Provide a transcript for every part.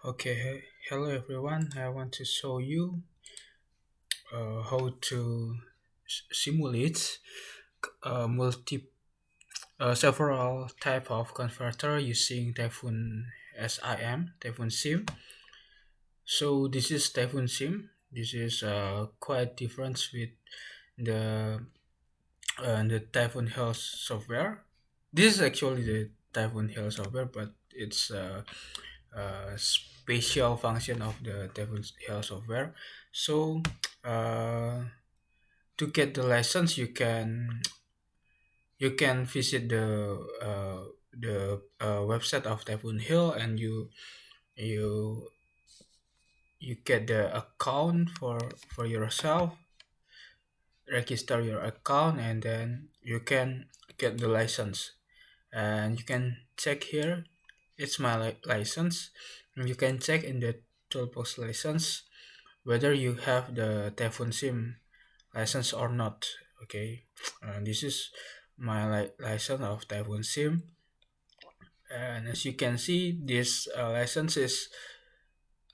Okay, hello everyone. I want to show you how to simulate several type of converter using TyphoonSim. So this is TyphoonSim. This is quite different with the the Typhoon Health software. This is actually the Typhoon Health software, but it's a special function of the Typhoon Health software. So uh, to get the license, you can visit the website of Typhoon Hill, and you you get the account for yourself, register your account, and then you can get the license. And you can check here. It's my license. And you can check in the toolbox license whether you have the TyphoonSim license or not. Okay, this is my license of TyphoonSim, and as you can see, this license is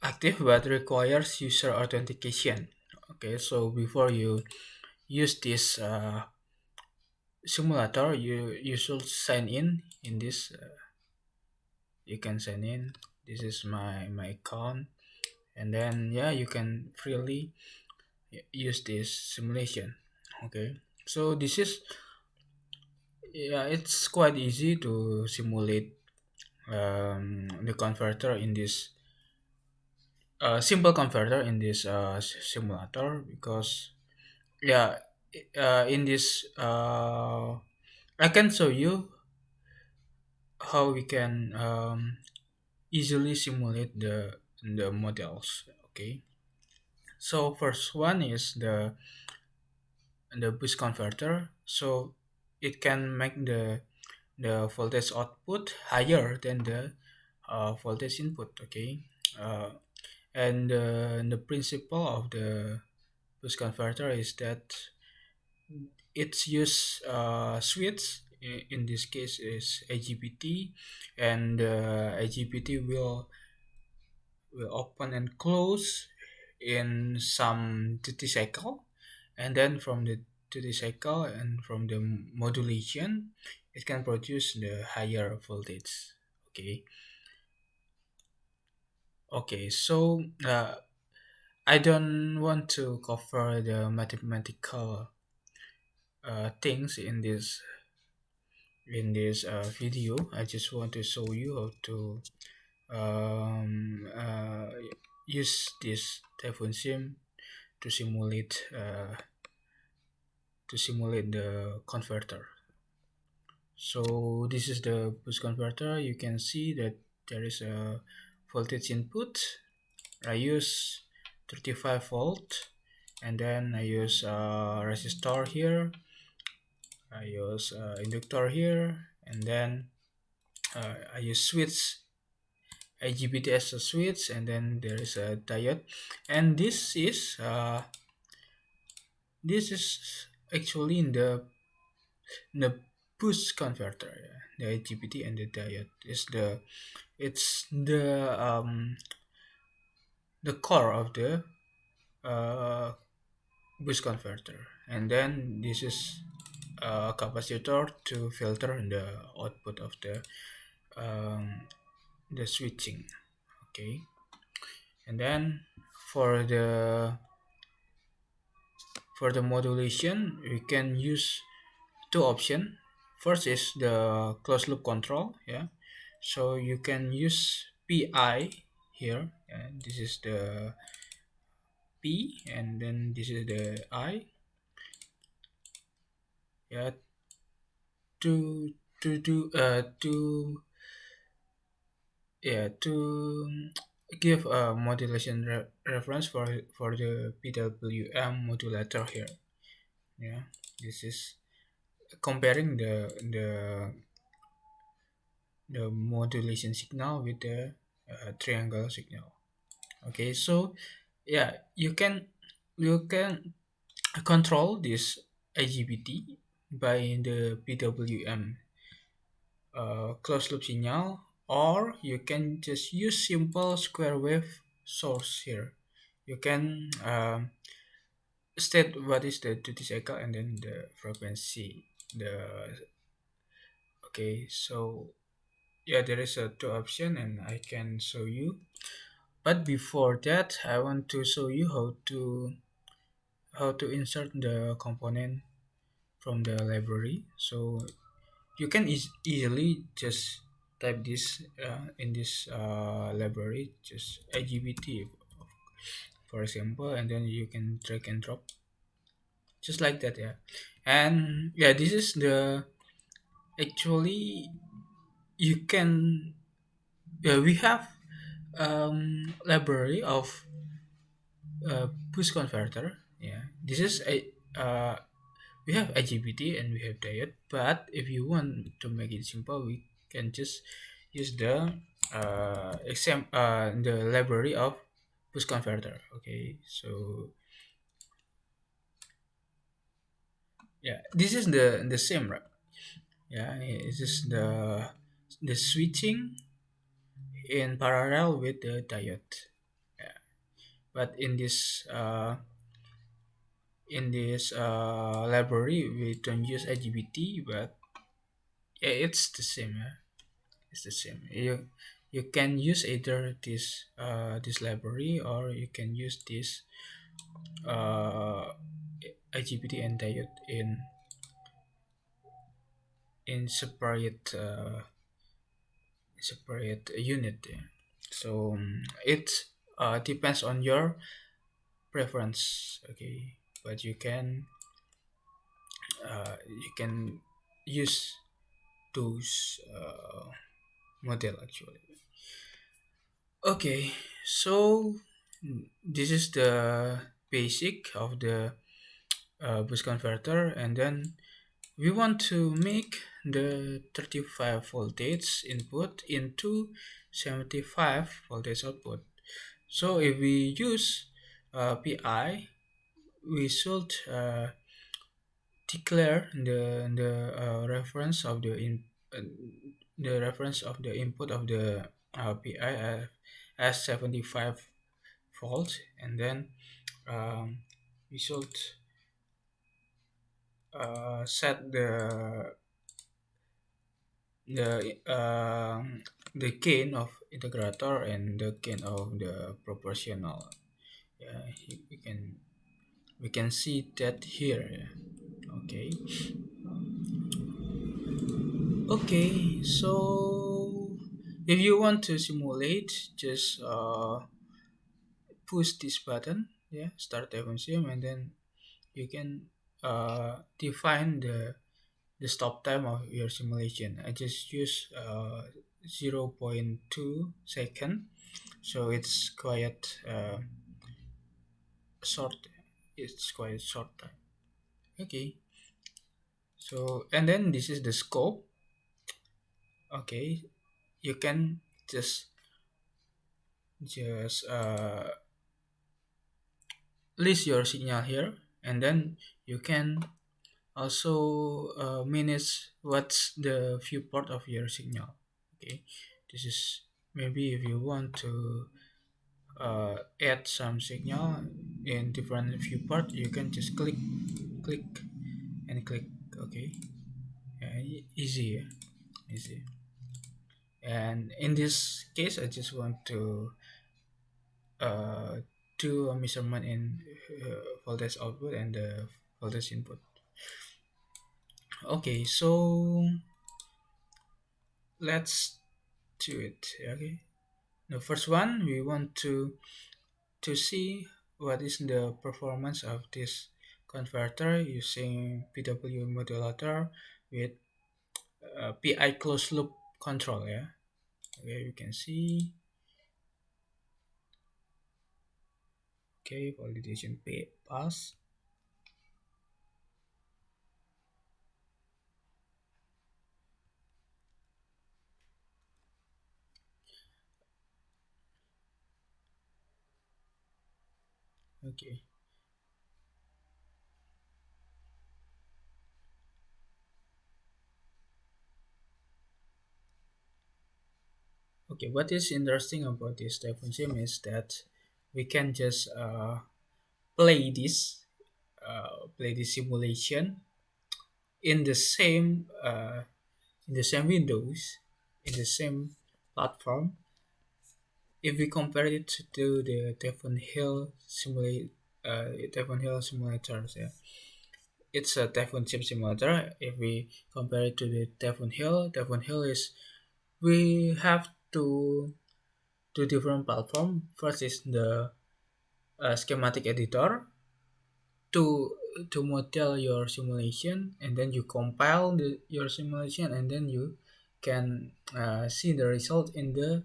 active but requires user authentication. Okay, so before you use this simulator, you should sign in this. You can sign in. This is my account, and then yeah, you can freely use this simulation. Okay, so this is, yeah, it's quite easy to simulate the converter in this simple converter in this simulator, because yeah, in this I can show you how we can easily simulate the models. Okay, so first one is the boost converter. So it can make the voltage output higher than the voltage input. Okay, uh, and the principle of the boost converter is that it's use switch. In this case is AGBT, and AGBT will open and close in some duty cycle, and then from the duty cycle and from the modulation, it can produce the higher voltage. Okay, so I don't want to cover the mathematical things in this video. I just want to show you how to um, uh, use this TyphoonSim to simulate the converter. So this is the boost converter. You can see that there is a voltage input. I use 35 volt, and then I use resistor here. I use inductor here, and then I use switch IGBT as a switch, and then there is a diode, and this is actually in the boost converter. Yeah. The IGBT and the diode is the core of the uh, boost converter, and then this is a capacitor to filter the output of the switching. Okay, and then for the for the modulation, we can use two options. First is the closed loop control. Yeah, so you can use PI here, and this is the P, and then this is the I. Yeah, to do to yeah to give a modulation reference for the PWM modulator here. Yeah, this is comparing the modulation signal with the triangle signal. Okay, so yeah, you can control this IGBT by the PWM closed loop signal, or you can just use simple square wave source here. You can state what is the duty cycle and then the frequency. The okay, so yeah, there is a two option and I can show you. But before that, I want to show you how to insert the component from the library. So you can easily just type this in this library, just IGBT, for example, and then you can drag and drop just like that, yeah. And yeah, this is the actually you can we have library of push converter. Yeah, this is a we have IGBT and we have diode, but if you want to make it simple, we can just use the library of push converter. Okay, so yeah, this is the same, right? Yeah, this is the switching in parallel with the diode. Yeah, but in this library we don't use IGBT, but yeah, it's the same. Yeah. It's the same. You can use either this library or you can use this uh, IGBT and diode in separate unit. Yeah. So it depends on your preference. Okay, but you can use those model actually. Okay, so this is the basic of the boost converter, and then we want to make the 35 voltage input into 75 voltage output. So if we use pi, we should declare reference of uh, the reference of the input of the pi as 75 volts, and then we should set the gain of integrator and the gain of the proportional. Yeah, we can see that here. Yeah. Okay. Okay. So if you want to simulate, just push this button. Yeah, start TyphoonSim, and then you can define the stop time of your simulation. I just use 0.2 second, so it's quite short. It's quite short time. Okay, so and then this is the scope. Okay, you can just list your signal here, and then you can also manage what's the viewport of your signal. Okay, this is maybe if you want to add some signal in different viewport, you can just click and click. Okay, yeah, easy, yeah? Easy. And in this case, I just want to uh, do a measurement in voltage output and the voltage input. Okay, so let's do it. Okay, the first one we want to see what is the performance of this converter using PW modulator with PI closed loop control. Yeah, okay, you can see. Okay, validation pass. Okay, Okay, what is interesting about this TyphoonSim is that we can just play this play this simulation in the same windows, in the same platform. If we compare it to the Typhoon Hill simulators, yeah, it's a Typhoon Sim simulator. If we compare it to the Typhoon Hill is we have two different platform. First is the schematic editor to model your simulation, and then you compile your simulation, and then you can see the result in the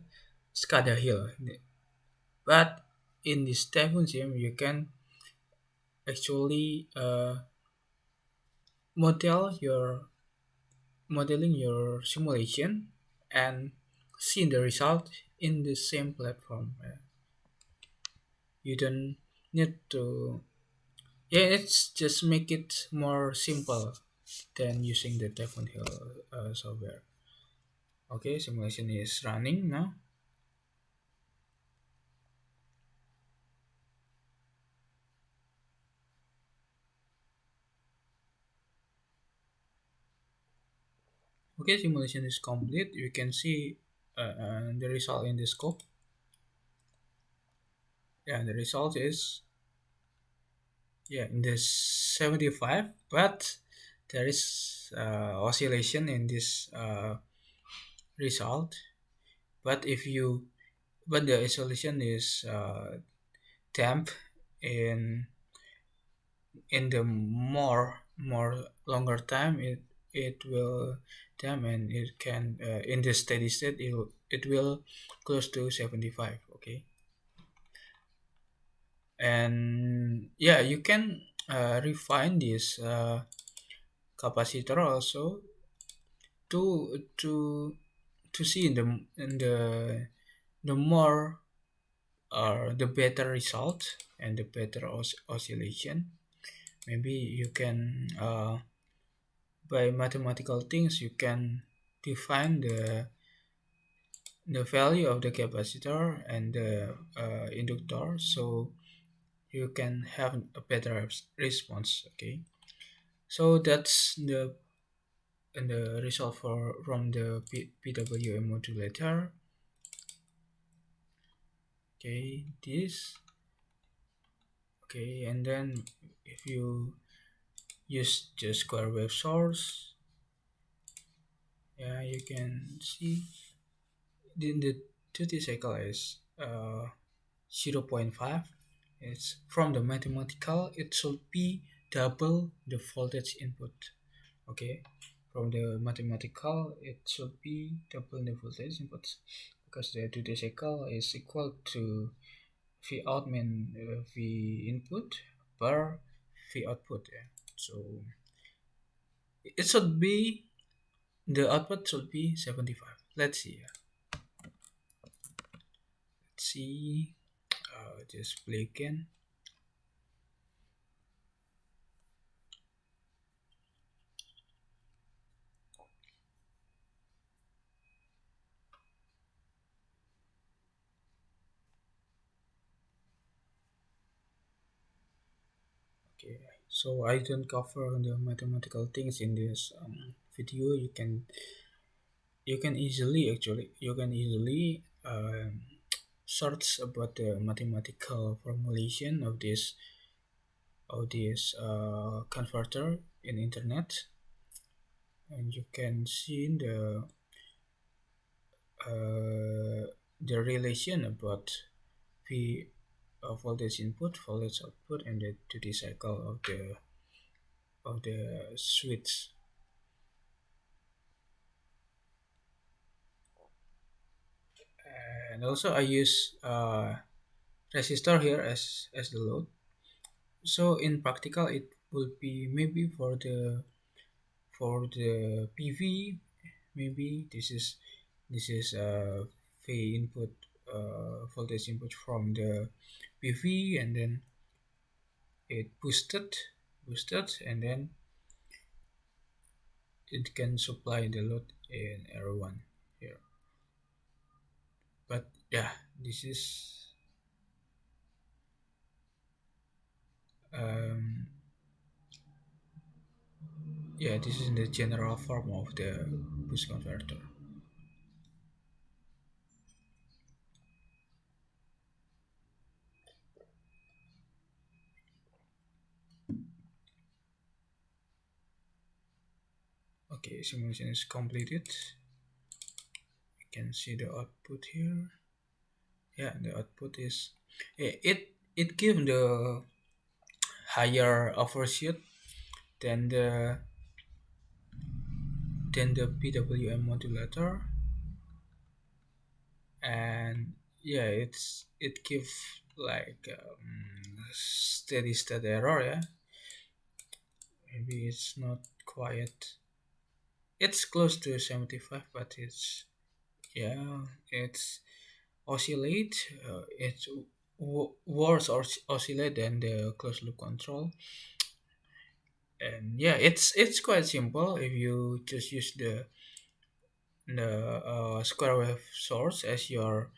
SCADA Hill. But in this Typhoon Sim, you can actually model your modeling your simulation and see the result in the same platform. You don't need to. Yeah, it's just make it more simple than using the Typhoon Hill software. Okay, simulation is running now. Okay, simulation is complete. You can see the result in the scope. Yeah, the result is yeah in the 75, but there is oscillation in this result. But if you but the oscillation is damp in the more longer time it will damp, and it can in the steady state it will close to 75. Okay, and yeah, you can refine this capacitor also to see in the more the better result and the better oscillation. Maybe you can by mathematical things you can define the value of the capacitor and the inductor, so you can have a better response. Okay, so that's the result from the PWM modulator. Okay, this. Okay, and then if you use the square wave source, yeah, you can see the duty cycle is 0.5. It's from the mathematical, it should be double the voltage input. Okay, from the mathematical, it should be double the voltage input because the duty cycle is equal to V out mean V input per V output. Yeah. So it should be the output should be 75. Let's see. Let's see. Just play again. Okay. So I don't cover the mathematical things in this video. You can easily search about the mathematical formulation of this converter in internet, and you can see the relation about V voltage input, voltage output, and the duty cycle of the switch. And also I use resistor here as the load. So in practical, it will be maybe for the PV, maybe this is V input voltage input from the PV, and then it boosted, and then it can supply the load in R1 here. But yeah, this is um, yeah, this is the general form of the boost converter. Okay, simulation is completed. You can see the output here. Yeah, the output is it gives the higher overshoot than the PWM modulator, and yeah, it gives like steady state error. Yeah, maybe it's not quite. It's close to 75, but it's yeah, it's oscillate. It's worse or oscillate than the closed loop control. And yeah, it's quite simple if you just use the square wave source as your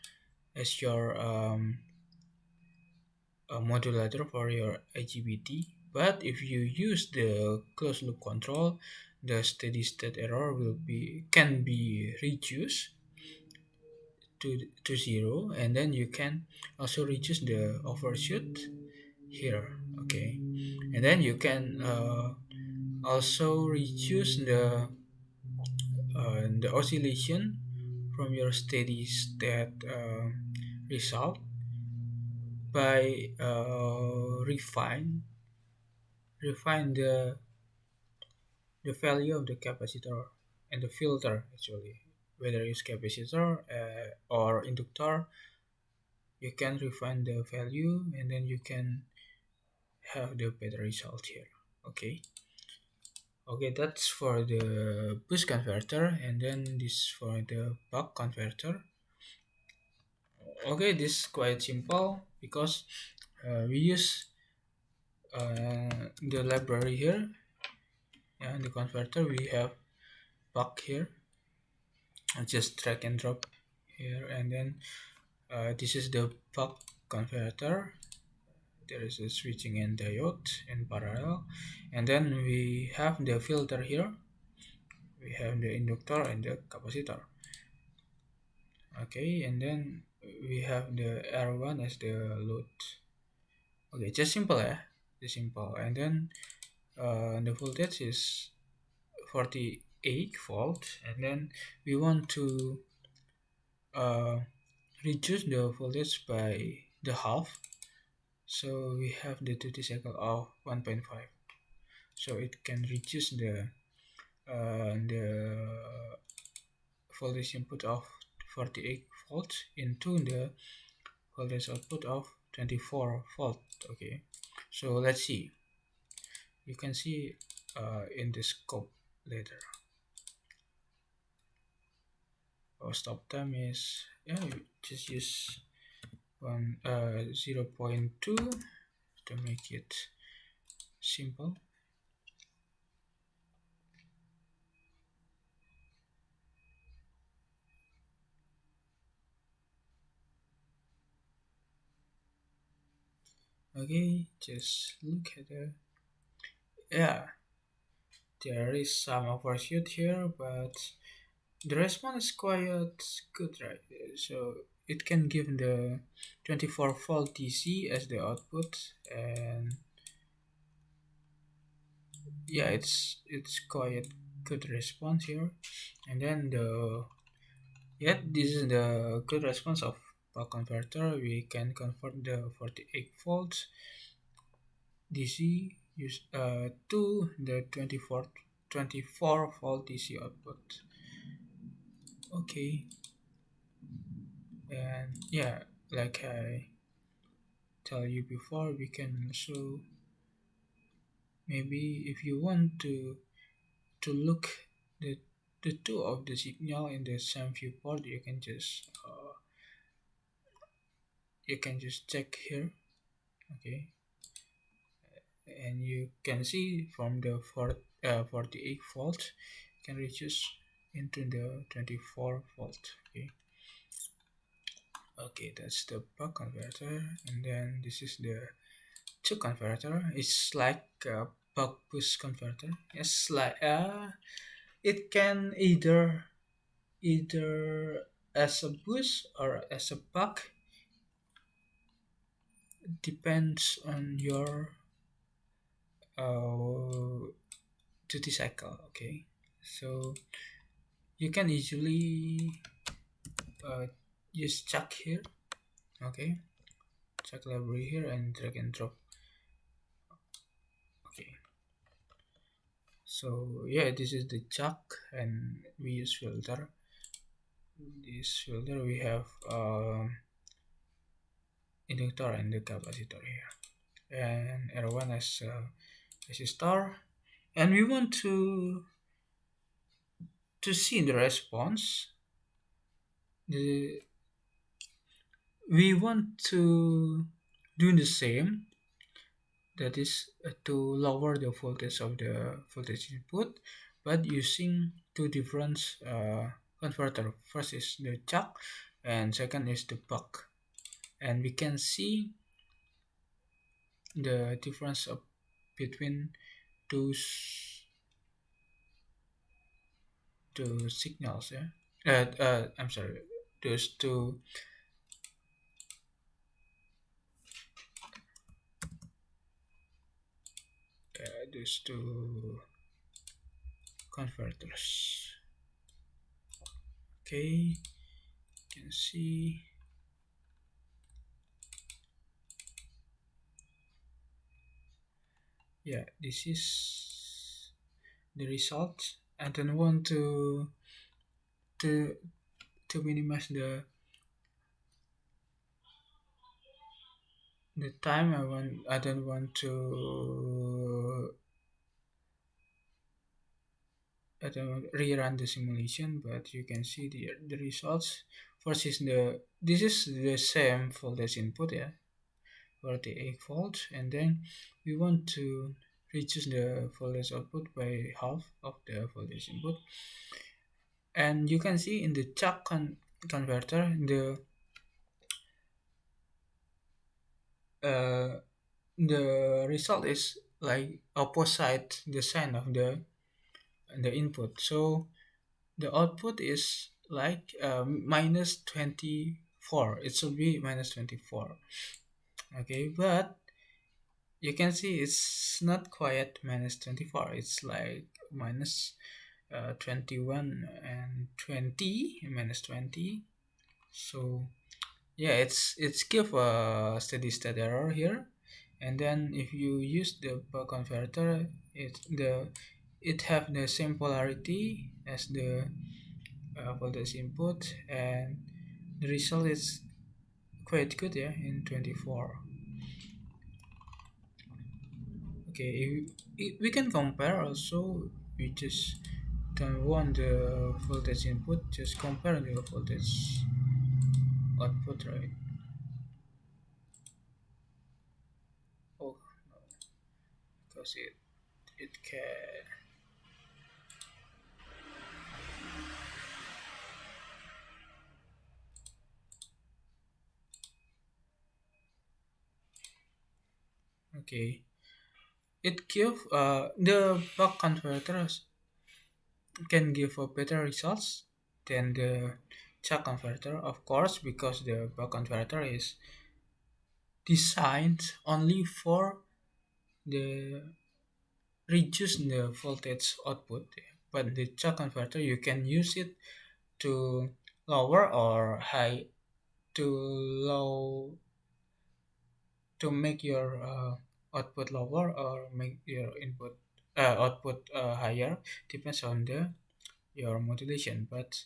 modulator for your IGBT. But if you use the closed loop control, the steady state error can be reduced to zero, and then you can also reduce the overshoot here. Okay, and then you can also reduce the oscillation from your steady state result by refine the value of the capacitor and the filter actually, whether it's capacitor or inductor. You can refine the value, and then you can have the better result here. Okay, okay, that's for the boost converter, and then this for the buck converter. Okay, this is quite simple because we use the library here. Yeah, in the converter we have buck here. I just drag and drop here, and then this is the buck converter. There is a switching and diode in parallel, and then we have the filter here. We have the inductor and the capacitor. Okay, and then we have the R1 as the load. Okay, just simple, yeah, just simple. And then the voltage is 48 volt, and then we want to uh, reduce the voltage by the half, so we have the duty cycle of 1.5, so it can reduce the voltage input of 48 volts into the voltage output of 24 volt. Okay, so let's see. You can see in the scope later. Our stop time is, yeah, you just use 0.2 to make it simple. Okay, just look at the, yeah, there is some overshoot here, but the response is quite good, right? So it can give the 24 volt DC as the output, and yeah, it's quite good response here. And then this is the good response of buck converter. We can convert the 48 volts DC to the 24 volt DC output. Okay, and yeah, like I tell you before, we can also, maybe if you want to look the the two of the signal in the same viewport, you can just check here. Okay, and you can see from the 48 volt can reduce into the 24 volt. Okay, Okay, that's the buck converter, and then this is the to converter. It's like a buck boost converter. It's like it can either as a boost or as a buck. Depends on your uh, duty cycle. Okay, so you can easily uh, use chuck here. Okay, chuck library here and drag and drop. Okay, so yeah, this is the chuck, and we use filter. This filter we have inductor and the capacitor here, and R1 as resistor, and we want to see the response. The we want to do the same, that is to lower the voltage of the voltage input, but using two different converter. First is the chuck and second is the buck, and we can see the difference of between those two signals. Yeah, I'm sorry, those two those two converters. Okay, you can see. Yeah, this is the result. I don't want to to minimize the time. I don't want to I don't want to rerun the simulation, but you can see the results. First is this is the same voltage input, yeah, 48 volts, and then we want to reduce the voltage output by half of the voltage input, and you can see in the chuck converter uh, the result is like opposite the sign of the input, so the output is like minus 24. It should be minus 24. Okay, but you can see it's not quite minus 24. It's like minus 21 and 20, minus 20. So yeah, it's give a steady state error here, and then if you use the buck converter, it have the same polarity as the voltage input, and the result is quite good, yeah, in 24. Okay, we can compare also. We just don't want the voltage input, just compare the voltage output, right? Oh no, because it can. Okay, it give the buck converters can give a better results than the chuck converter, of course, because the buck converter is designed only for the reduce the voltage output, but the chuck converter you can use it to lower or high, to low, to make your output lower or make your input output higher, depends on the your modulation, but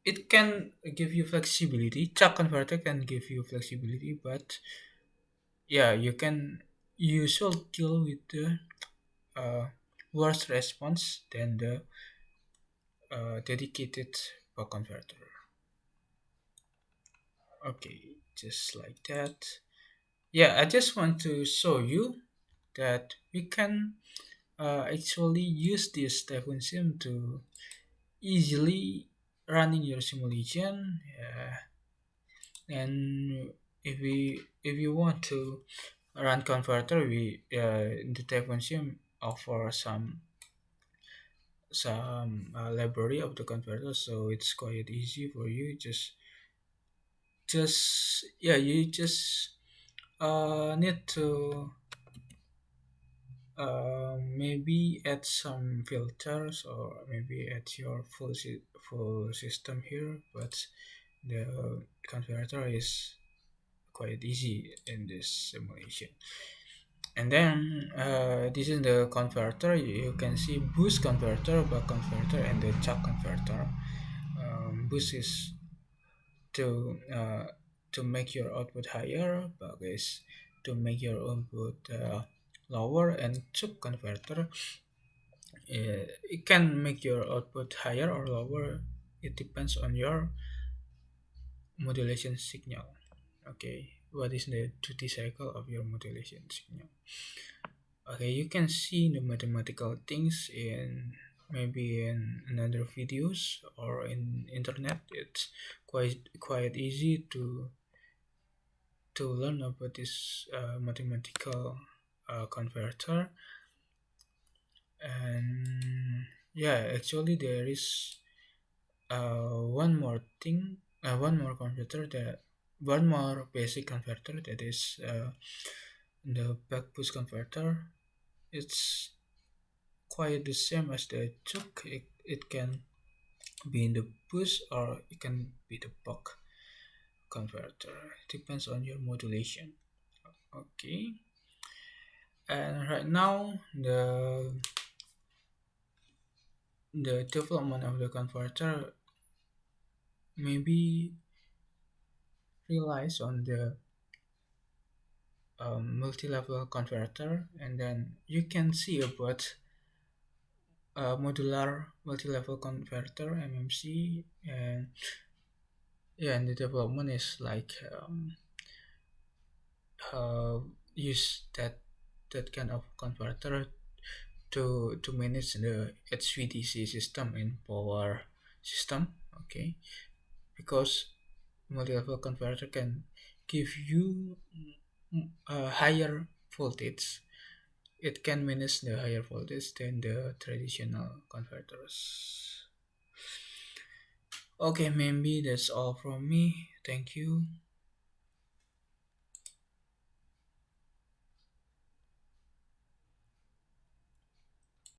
it can give you flexibility. Chuck converter can give you flexibility, but yeah, you should deal with the uh, worse response than the dedicated buck converter. Okay, just like that. Yeah, I just want to show you that we can actually use this TyphoonSim to easily running your simulation. And if you want to run converter, we the TyphoonSim offer some library of the converter, so it's quite easy for you. Just yeah, you just need to maybe add some filters, or maybe add your full system here, but the converter is quite easy in this simulation. And then this is the converter. You can see boost converter, buck converter, and the chuck converter. Boost is to make your output higher, buck is to make your input lower, and chuck converter, it can make your output higher or lower. It depends on your modulation signal. Okay, what is the duty cycle of your modulation signal? Okay, you can see the mathematical things in maybe in another videos or in internet. It's quite easy to learn about this mathematical converter. And yeah, actually there is one more thing, one more basic converter, that is the buck boost converter. It's quite the same as the choke. It can be in the boost or it can be the buck converter. It depends on your modulation. Okay, and right now the development of the converter maybe relies on the multi-level converter, and then you can see about modular multi-level converter MMC. And yeah, and the development is like uh, use that kind of converter to manage the HVDC system in power system. Okay, because multi-level converter can give you a higher voltage. It can manage the higher voltage than the traditional converters. Okay, maybe that's all from me. Thank you.